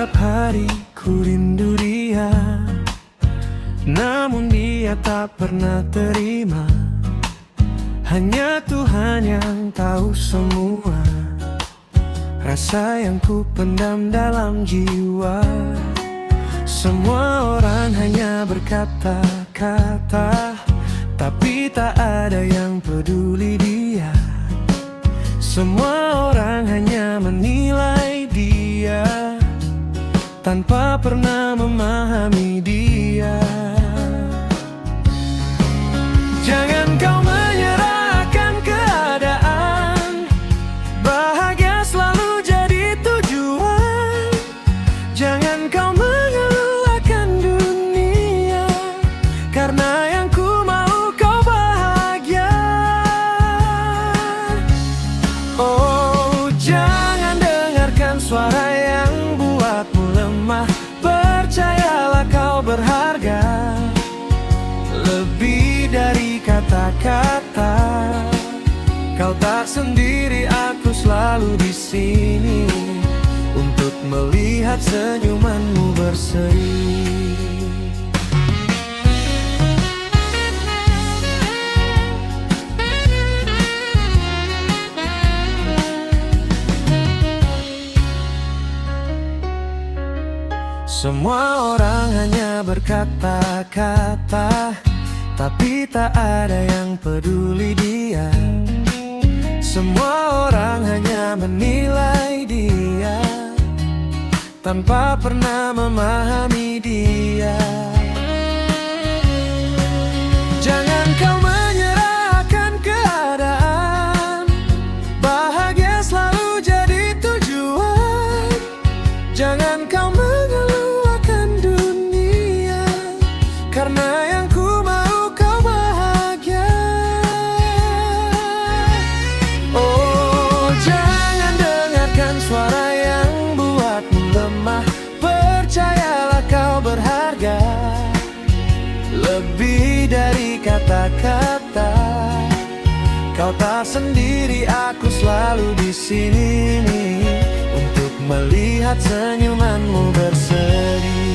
Setiap hari ku rindu dia, namun dia tak pernah terima. Hanya Tuhan yang tahu semua rasa yang ku pendam dalam jiwa. Semua orang hanya berkata-kata, tapi tak ada yang peduli dia. Semua orang hanya menilai dia tanpa pernah memahami dia. Jangan kau menyerahkan keadaan, bahagia selalu jadi tujuan. Jangan kau mengeluh akan dunia, karena yang ku mau kau bahagia. Oh, jangan dengarkan suara yang buatmu lemah. Percayalah kau berharga, lebih dari kata-kata. Kau tak sendiri, aku selalu di sini untuk melihat senyumanmu berseri. Semua orang hanya berkata-kata, tapi tak ada yang peduli dia. Semua orang hanya menilai dia tanpa pernah memahami dia. Jangan kau menyerahkan keadaan, bahagia selalu jadi tujuan. Jangan kau mengeluh akan dunia, karena yang ku mau kau bahagia. Oh, jangan dengarkan suara yang buatmu lemah. Percayalah kau berharga, lebih dari kata-kata. Kau tak sendiri, aku selalu di sini untuk melihat senyumanmu berseri.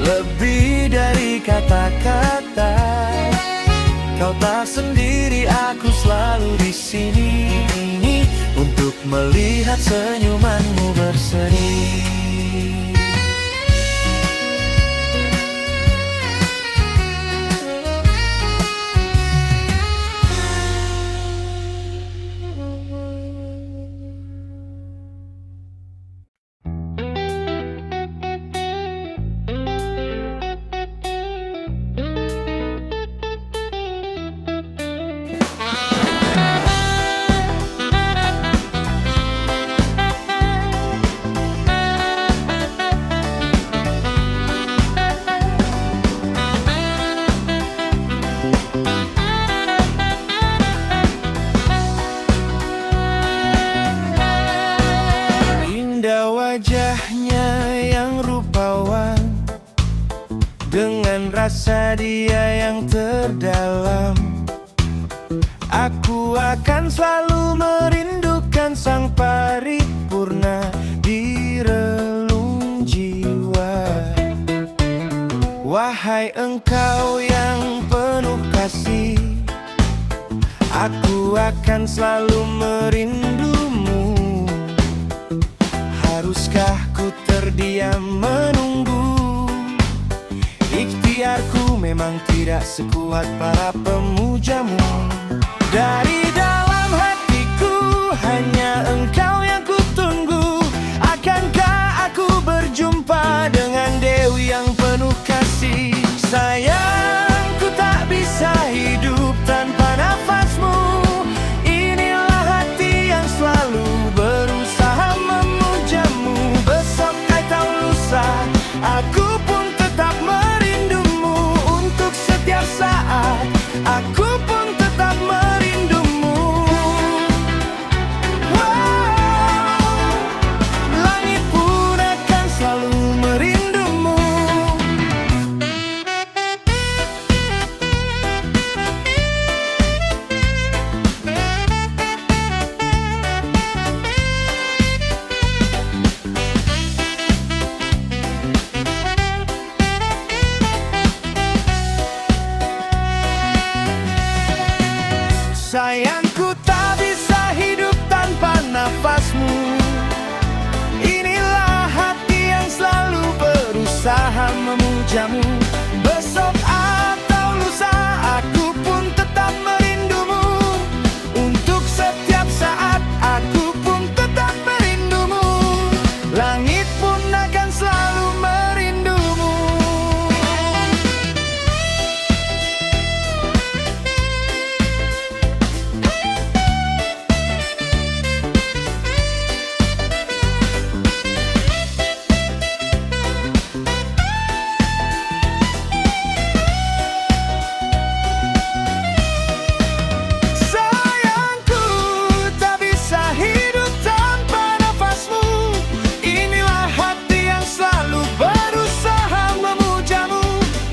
Lebih dari kata-kata, kau tak sendiri, aku selalu di sini untuk melihat senyumanmu berseri. Wajahnya yang rupawan, dengan rasa dia yang terdalam. Aku akan selalu merindukan sang paripurna di relung jiwa. Wahai engkau yang penuh kasih, aku akan selalu merindumu. Haruskah ku terdiam menunggu? Ikhtiarku memang tidak sekuat para pemujamu. Dari dalam hatiku hanya engkau yang ku tunggu. Akankah aku berjumpa dengan Dewi yang penuh kasih? Sayang, ku tak bisa hidup tanpa nafasmu. Inilah hati yang selalu berusaha memujamu. Besok atau lusa aku memujamu. Besok atau lusa aku pun tetap merindumu. Untuk setiap saat aku pun tetap merindumu. Langit pun akan selalu merindumu. Sayangku, tak bisa hidup tanpa nafasmu. Inilah hati yang selalu berusaha memujamu.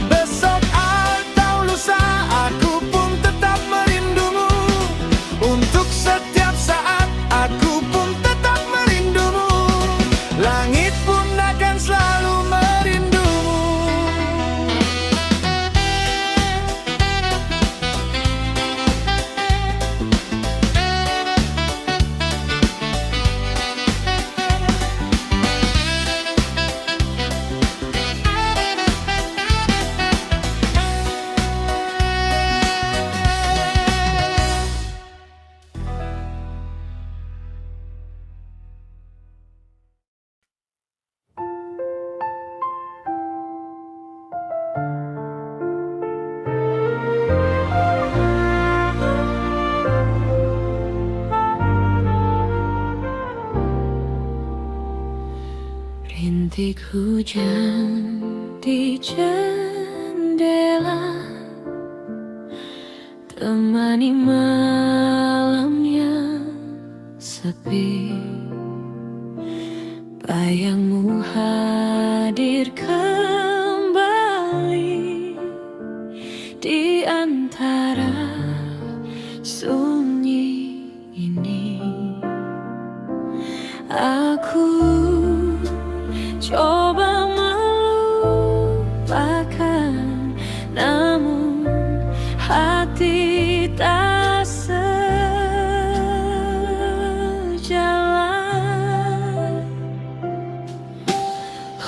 Besok atau lusa aku pun tetap merindumu. Untuk setiap saat aku pun tetap merindumu. Langit pun akan selalu merindumu. Rintik hujan di jendela, temani malam yang sepi. Bayangmu hadir kembali di antara sunyi ini. Aku coba melupakan, namun hati tak sejalan.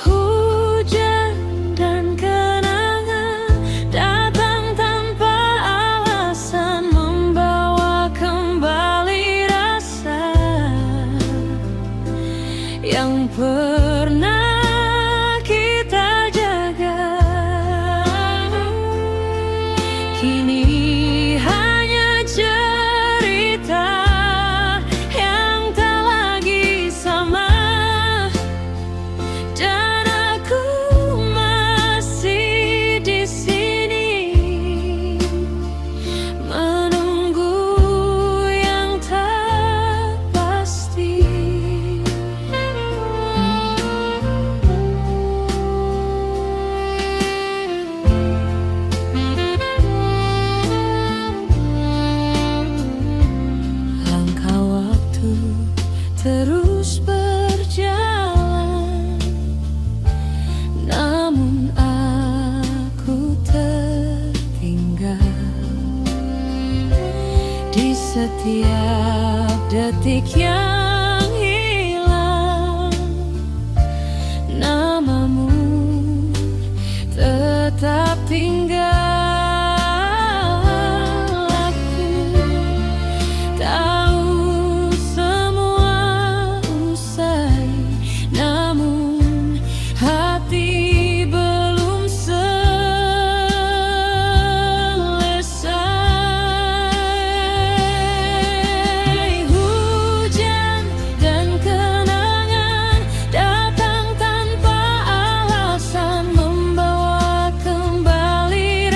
Hujan dan kenangan datang tanpa alasan, membawa kembali rasa yang pernah kita jaga. Kini hanya cerita yang tak lagi sama, dan aku masih di sini menunggu yang tak pasti. Langkah waktu terus berjalan, namun aku tertinggal di setiap detik yang hilang. Namamu tetap tinggal. Aku tahu semua usai, namun hati belum selesai. Hujan dan kenangan datang tanpa alasan, membawa kembali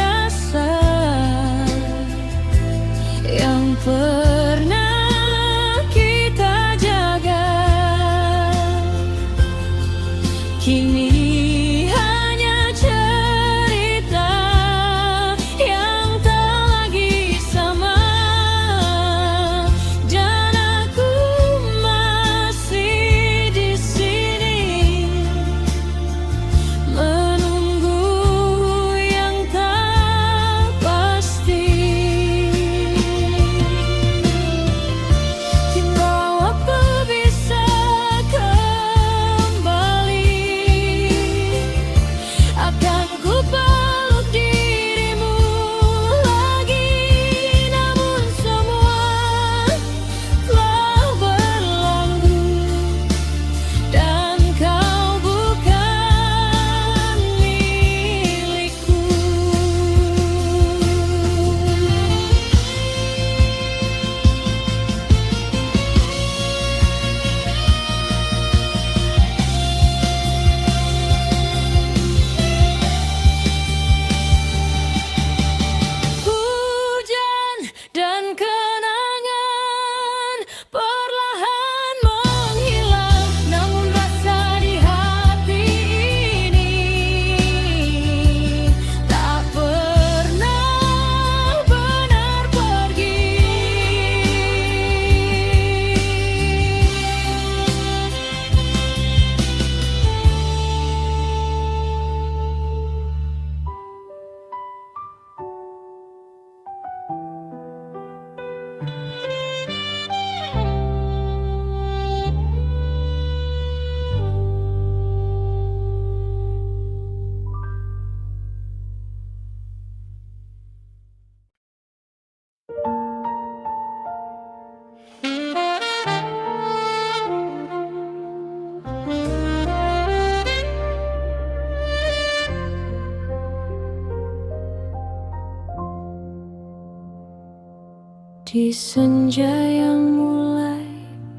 Di senja yang mulai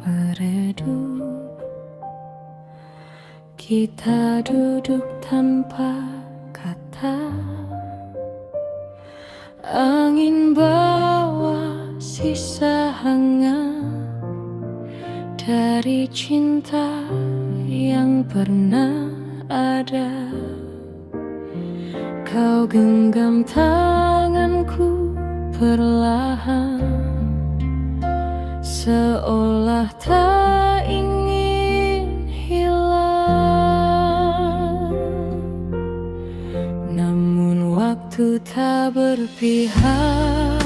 meredup, kita duduk tanpa kata. Angin bawa sisa hangat dari cinta yang pernah ada. Kau genggam tanganku perlahan, seolah tak ingin hilang. Namun waktu tak berpihak,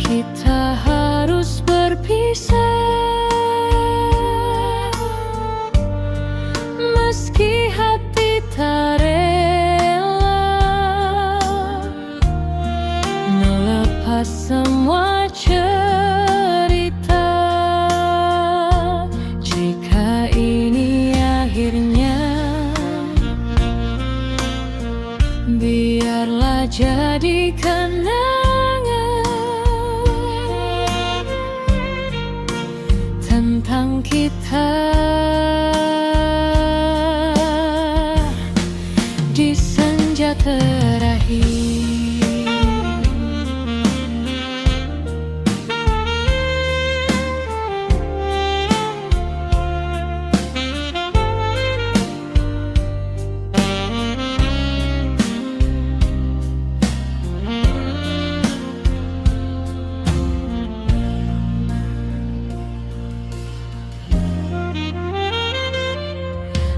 kita harus berpisah. Meski hati tak rela melepas semua cerita. Jika ini akhirnya, biarlah jadi kenangan tentang kita di senja terakhir.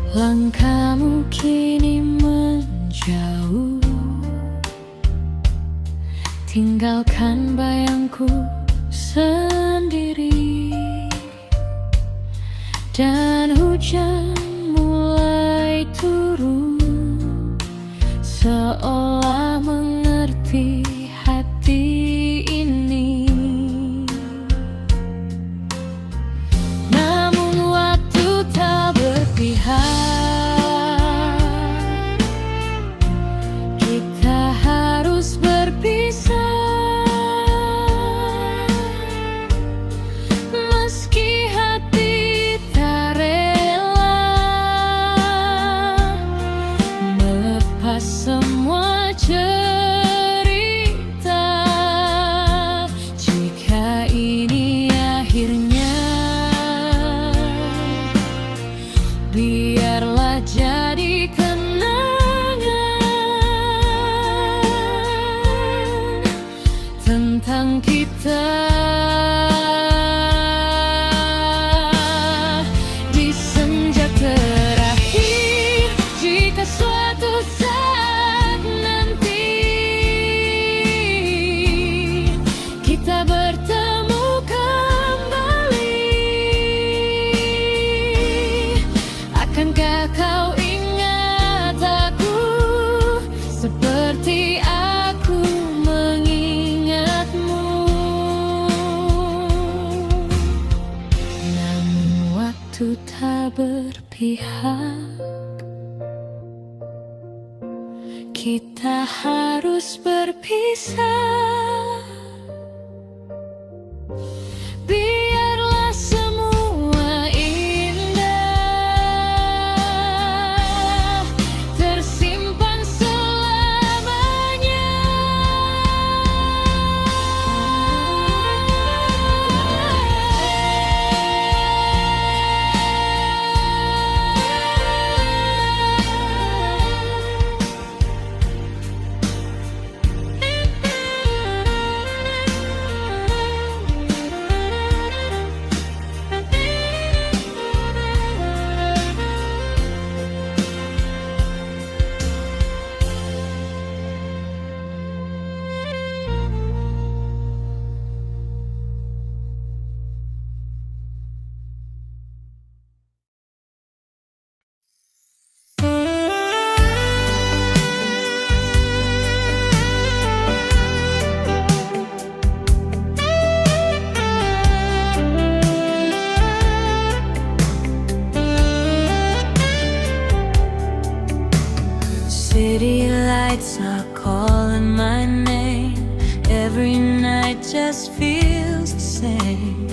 Langkahmu kini menjauh, tinggalkan bayangku sendiri. Dan hujan mulai turun, seolah mengerti hati ini. Namun waktu tak berpihak, semua cerita. Jika ini akhirnya, biarlah jadi kenangan tentang kita di senja terakhir. Jika suatu saat kita bertemu kembali, akankah kau ingat aku seperti aku mengingatmu? Namun waktu tak berpihak, kita harus berpisah. Biarlah semua indah tersimpan selamanya. City lights are calling my name. just feels the same.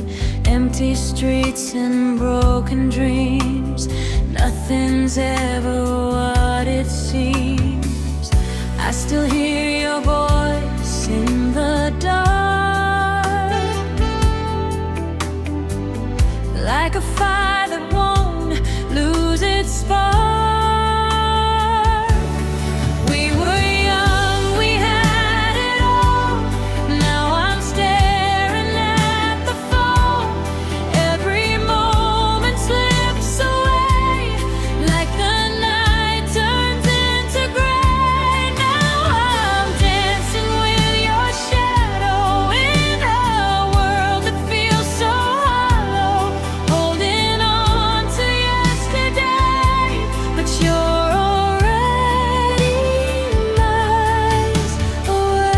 Empty streets and broken dreams. Nothing's ever what it seems. I still hear your voice in the dark, like a fire that won't lose its spark. We were young, we had it all. Now I'm staring at the fall. Every moment slips away, like the night turns into gray. Now I'm dancing with your shadow in a world that feels so hollow, holding on to yesterday, but you're already miles away.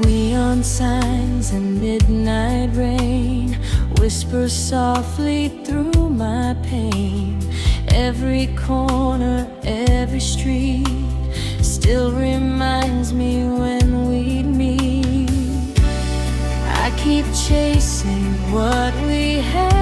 Neon signs and midnight rain whisper softly through my pain. Every corner, every street still reminds me when we'd meet. I keep chasing what we had.